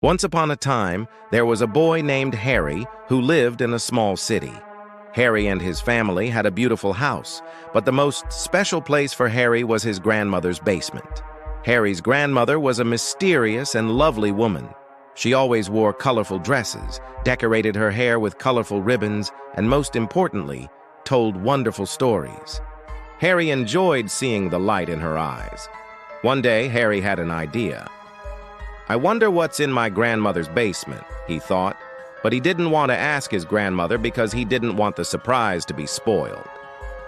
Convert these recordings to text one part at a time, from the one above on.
Once upon a time, there was a boy named Harry who lived in a small city. Harry and his family had a beautiful house, but the most special place for Harry was his grandmother's basement. Harry's grandmother was a mysterious and lovely woman. She always wore colorful dresses, decorated her hair with colorful ribbons, and most importantly, told wonderful stories. Harry enjoyed seeing the light in her eyes. One day, Harry had an idea. "I wonder what's in my grandmother's basement," he thought, but he didn't want to ask his grandmother because he didn't want the surprise to be spoiled.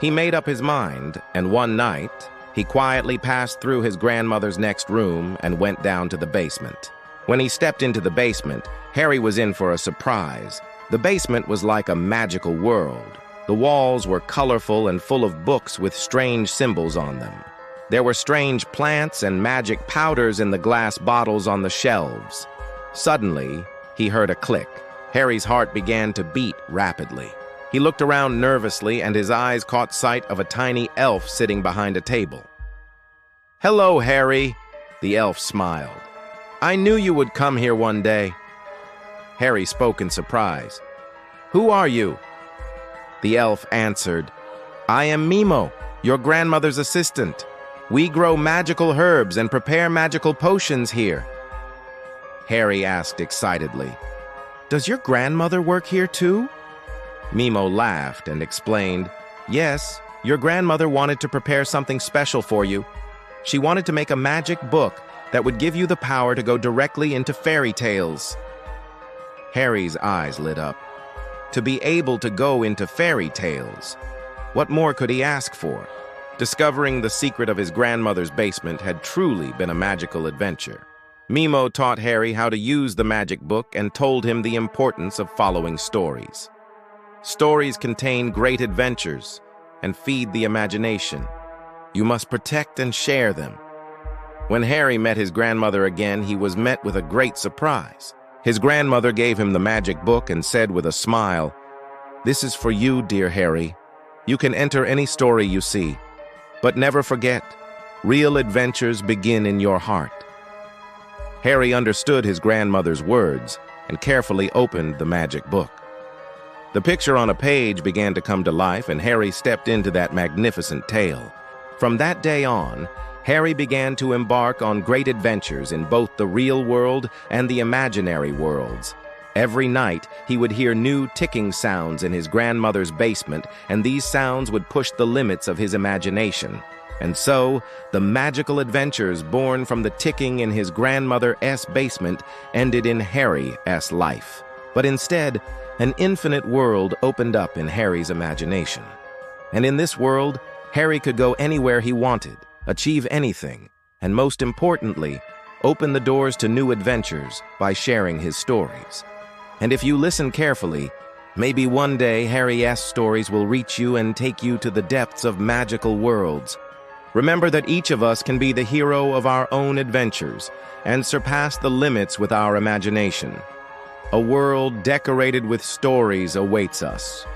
He made up his mind, and one night, he quietly passed through his grandmother's next room and went down to the basement. When he stepped into the basement, Harry was in for a surprise. The basement was like a magical world. The walls were colorful and full of books with strange symbols on them. There were strange plants and magic powders in the glass bottles on the shelves. Suddenly, he heard a click. Harry's heart began to beat rapidly. He looked around nervously and his eyes caught sight of a tiny elf sitting behind a table. "Hello, Harry," the elf smiled. "I knew you would come here one day." Harry spoke in surprise. "Who are you?" The elf answered, "I am Mimo, your grandmother's assistant. We grow magical herbs and prepare magical potions here." Harry asked excitedly, "Does your grandmother work here too?" Mimo laughed and explained, "Yes, your grandmother wanted to prepare something special for you. She wanted to make a magic book that would give you the power to go directly into fairy tales." Harry's eyes lit up. To be able to go into fairy tales. What more could he ask for? Discovering the secret of his grandmother's basement had truly been a magical adventure. Mimo taught Harry how to use the magic book and told him the importance of following stories. Stories contain great adventures and feed the imagination. You must protect and share them. When Harry met his grandmother again, he was met with a great surprise. His grandmother gave him the magic book and said with a smile, "This is for you, dear Harry. You can enter any story you see. But never forget, real adventures begin in your heart." Harry understood his grandmother's words and carefully opened the magic book. The picture on a page began to come to life, and Harry stepped into that magnificent tale. From that day on, Harry began to embark on great adventures in both the real world and the imaginary worlds. Every night, he would hear new ticking sounds in his grandmother's basement, and these sounds would push the limits of his imagination. And so, the magical adventures born from the ticking in his grandmother's basement ended in Harry's life. But instead, an infinite world opened up in Harry's imagination. And in this world, Harry could go anywhere he wanted, achieve anything, and most importantly, open the doors to new adventures by sharing his stories. And if you listen carefully, maybe one day Harry's stories will reach you and take you to the depths of magical worlds. Remember that each of us can be the hero of our own adventures and surpass the limits with our imagination. A world decorated with stories awaits us.